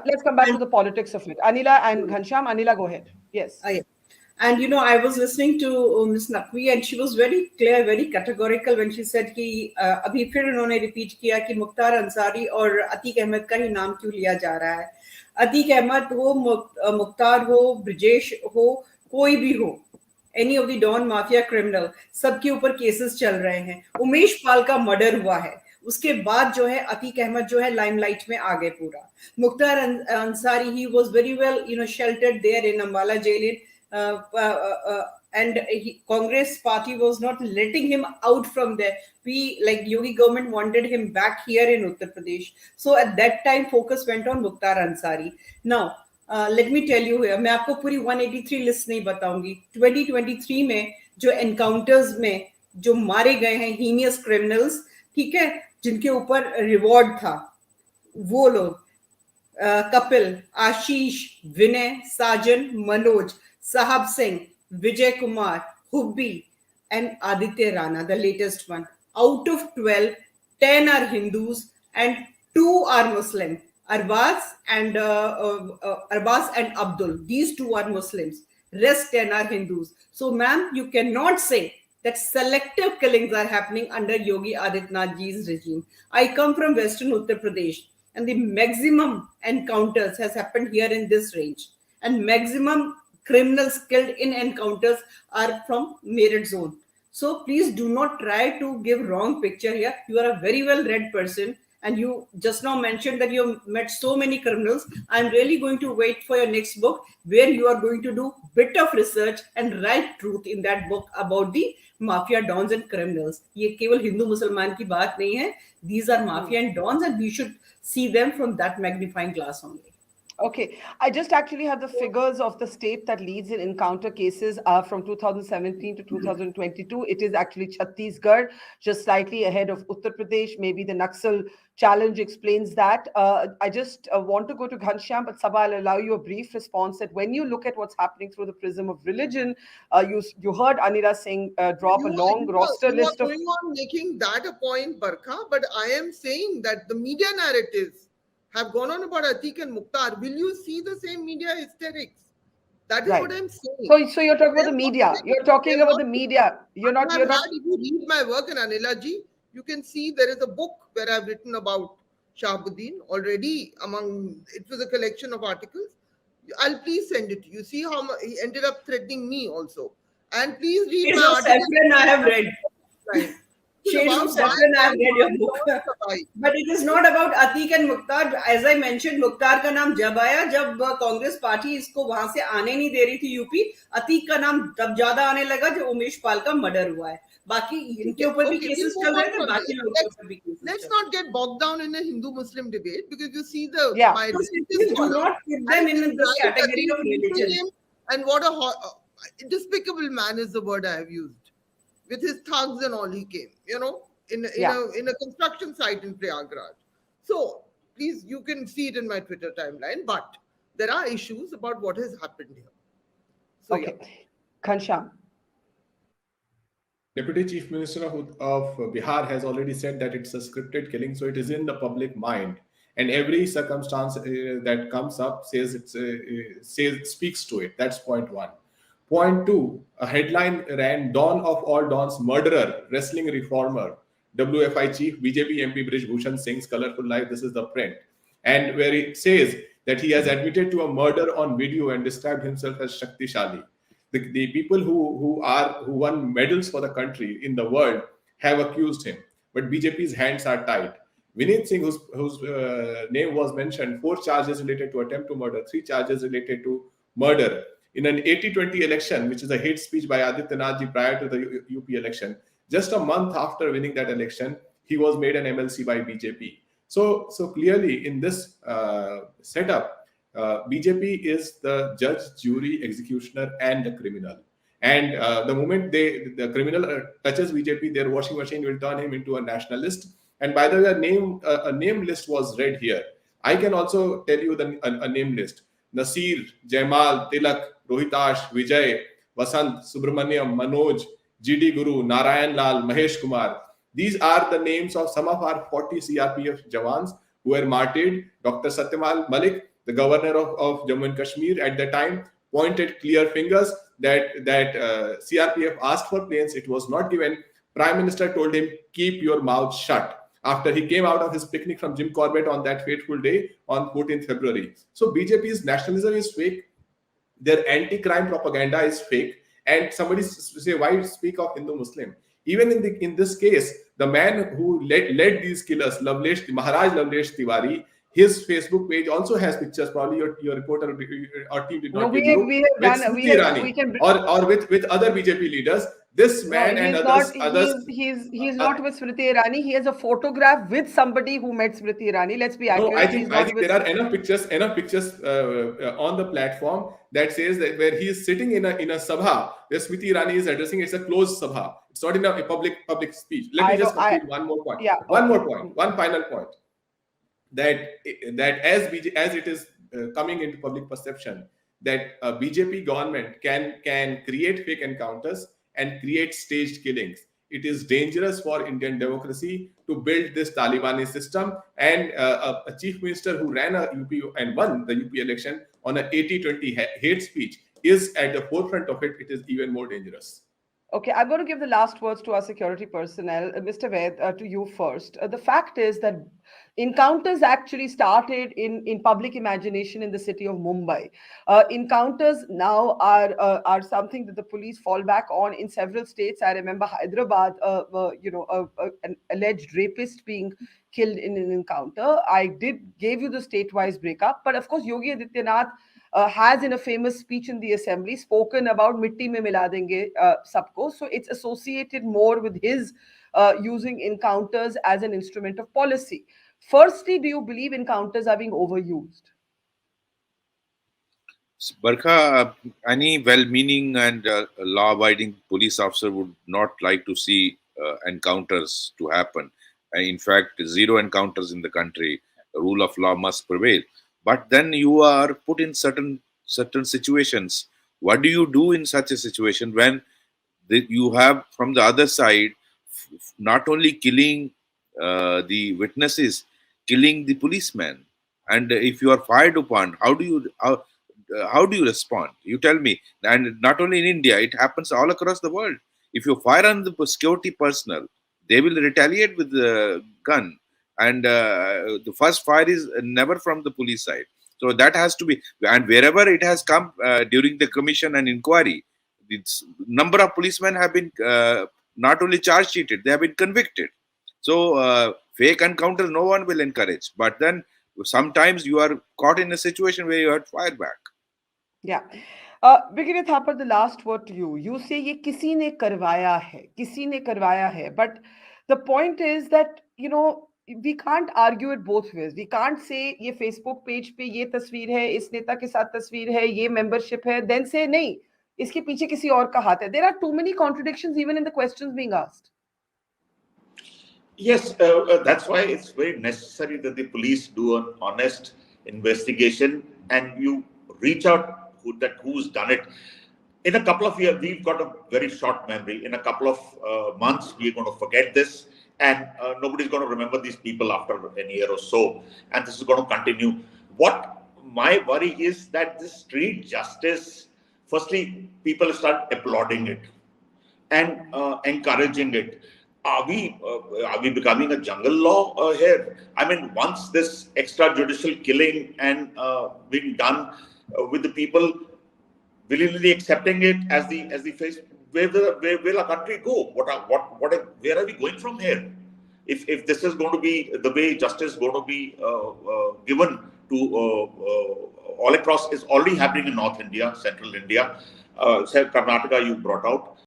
let's come back to the politics of it. Anila and Ghanshyam. Anila, go ahead. Yes. Yeah. And I was listening to Ms. Naqvi, and she was very clear, very categorical when she said कि अभी फिर उन्होंने repeat किया कि मुख्तार अंसारी और अतीक अहमद का ही नाम क्यों लिया जा रहा है. अतीक अहमद हो, मुख्तार हो, ब्रिजेश हो, कोई भी हो, any of the don mafia criminal, सबके ऊपर केसेस चल रहे हैं. उमेश पाल का मर्डर हुआ है, उसके बाद जो है अतीक अहमद जो है लाइमलाइट में आ गए पूरा. Mukhtar Ansari, he was very well sheltered there in Ambala jail, and Congress party was not letting him out from there. We, like Yogi government, wanted him back here in Uttar Pradesh. So at that time focus went on Mukhtar Ansari. Now let me tell you here, मैं आपको पूरी 183 list नहीं बताऊंगी. 2023 में जो encounters में जो मारे गए हैं हीनियस क्रिमिनल्स, ठीक है, जिनके ऊपर रिवॉर्ड था, वो लोग कपिल, आशीष, विनय, साजन, Manoj, Sahab Singh, Vijay Kumar, Hubbi, and Aditya Rana, the latest one. Out of 12, 10 are Hindus and 2 are Muslim. Arbaz and Abdul. These 2 are Muslims. Rest 10 are Hindus. So, ma'am, you cannot say that selective killings are happening under Yogi Adityanath ji's regime. I come from Western Uttar Pradesh, and the maximum encounters has happened here in this range. And maximum criminals killed in encounters are from Meerut zone. So please do not try to give wrong picture here. You are a very well read person, and you just now mentioned that you met so many criminals. I'm really going to wait for your next book, where you are going to do bit of research and write truth in that book about the mafia dons and criminals. ये केवल हिंदू मुसलमान की बात नहीं है. These are mafia and dons, and we should see them from that magnifying glass only. Okay, I just actually have the figures of the state that leads in encounter cases from 2017 to 2022. It is actually Chhattisgarh, just slightly ahead of Uttar Pradesh. Maybe the Naxal challenge explains that. I just want to go to Ghanshyam, but Saba, I'll allow you a brief response that when you look at what's happening through the prism of religion, you heard Anila saying drop a long roster list of... You are going on making that a point, Barkha, but I am saying that the media narratives have gone on about Atiq and Mukhtar. Will you see the same media hysterics? That is what I'm saying. So you're talking about the media. You're talking about the media. You're not. If you read my work in Anila ji, you can see there is a book where I've written about Shahabuddin already. It was a collection of articles. I'll please send it to you. See how he ended up threatening me also. And please read my article. I have read. Right. Shades of Saffron, I have read your book. But it is not about Atiq and Mukhtar. As I mentioned, Mukhtar का नाम जब आया, जब Congress party इसको वहां से आने नहीं दे रही थी यूपी. अतीक का नाम तब ज्यादा आने लगा जब उमेश पाल का मर्डर हुआ है. बाकी इनके ऊपर भी केसेस चल रहे थे, बाकी लोगों के ऊपर भी cases. Let's not get bogged down in a Hindu-Muslim debate, because you see the do not put them in the category of religion. And what a despicable man is the word I have used. With his thugs and all, he came, in a construction site in Prayagraj. So please, you can see it in my Twitter timeline, but there are issues about what has happened here. So, okay. Ghanshyam. Deputy Chief Minister of Bihar has already said that it's a scripted killing, so it is in the public mind, and every circumstance that comes up speaks to it. That's point one. Point two, a headline ran, Dawn of all dawns, murderer, wrestling reformer, WFI chief, BJP MP Brij Bhushan Singh's colorful life. This is the print. And where it says that he has admitted to a murder on video and described himself as Shaktishali. The people who won medals for the country in the world have accused him, but BJP's hands are tied. Vineet Singh, whose name was mentioned, 4 charges related to attempt to murder, 3 charges related to murder. In an 80-20 election, which is a hate speech by Adityanath ji prior to the UP election, just a month after winning that election, he was made an MLC by BJP. So clearly in this setup, BJP is the judge, jury, executioner, and the criminal. And the moment the criminal touches BJP, their washing machine will turn him into a nationalist. And by the way, a name list was read here. I can also tell you a name list. Nasir, Jaimal, Tilak, Rohitash, Vijay, Vasant, Subramaniam, Manoj, GD Guru, Narayan Lal, Mahesh Kumar. These are the names of some of our 40 CRPF Jawans who were martyred. Dr. Satyamal Malik, the governor of Jammu and Kashmir at the time, pointed clear fingers that CRPF asked for planes. It was not given. Prime Minister told him, keep your mouth shut, after he came out of his picnic from Jim Corbett on that fateful day on 14th February. So BJP's nationalism is fake. Their anti-crime propaganda is fake. And somebody say, why speak of Hindu-Muslim? Even in this case, the man who led these killers, Maharaj Lavlesh Tiwari, his Facebook page also has pictures. Probably your reporter or team did not give you, with Smriti Irani or with other BJP leaders. This man and others. He's not with Smriti Irani. He has a photograph with somebody who met Smriti Irani. Let's be accurate. No, I think there are enough pictures on the platform that says that where he is sitting in a sabha, where Smriti Irani is addressing. It's a closed sabha. It's not in a public speech. Let me just complete one more point. Yeah, one final point. That as it is coming into public perception, that a BJP government can create fake encounters and create staged killings. It is dangerous for Indian democracy to build this Talibani system. And a chief minister who ran a UP and won the UP election on an 80-20 hate speech is at the forefront of it. It is even more dangerous. Okay, I'm going to give the last words to our security personnel. Mr. Ved, to you first. The fact is that encounters actually started in public imagination in the city of Mumbai. Encounters now are something that the police fall back on in several states. I remember Hyderabad, an alleged rapist being killed in an encounter. I gave you the state-wise breakup, but of course, Yogi Adityanath has in a famous speech in the assembly spoken about mitti mein mila denge sabko. So it's associated more with his using encounters as an instrument of policy. Firstly, do you believe encounters are being overused? Barkha, any well-meaning and law-abiding police officer would not like to see encounters to happen. In fact, zero encounters in the country. The rule of law must prevail. But then you are put in certain situations. What do you do in such a situation when you have from the other side not only killing the witnesses, killing the policemen? And if you are fired upon, how do you respond? You tell me. And not only in India, it happens all across the world. If you fire on the security personnel, they will retaliate with the gun. And the first fire is never from the police side. So that has to be, and wherever it has come during the commission and inquiry, the number of policemen have been not only charge sheeted, they have been convicted. So fake encounters no one will encourage. But then sometimes you are caught in a situation where you have to fire back. Yeah. Brigadier Thapar, the last word to you. You say ye kisi ne karwaya hai. But the point is that, we can't argue it both ways. We can't say ye Facebook page pe ye tasveer hai, is neta ke saath tasveer hai, ye membership hai, then say nahi, iske piche kisi aur ka haath hai. There are too many contradictions even in the questions being asked. Yes, that's why it's very necessary that the police do an honest investigation and you reach out who's done it. In a couple of years, we've got a very short memory. In a couple of months, we're going to forget this. And nobody's going to remember these people after a year or so. And this is going to continue. What my worry is that this street justice, firstly, people start applauding it and encouraging it. Are we becoming a jungle law here? I mean, once this extrajudicial killing and being done with the people willingly accepting it as the face, where will our country go? Where are we going from here? If this is going to be the way justice is going to be given to all across, is already happening in North India, Central India, Karnataka you brought out.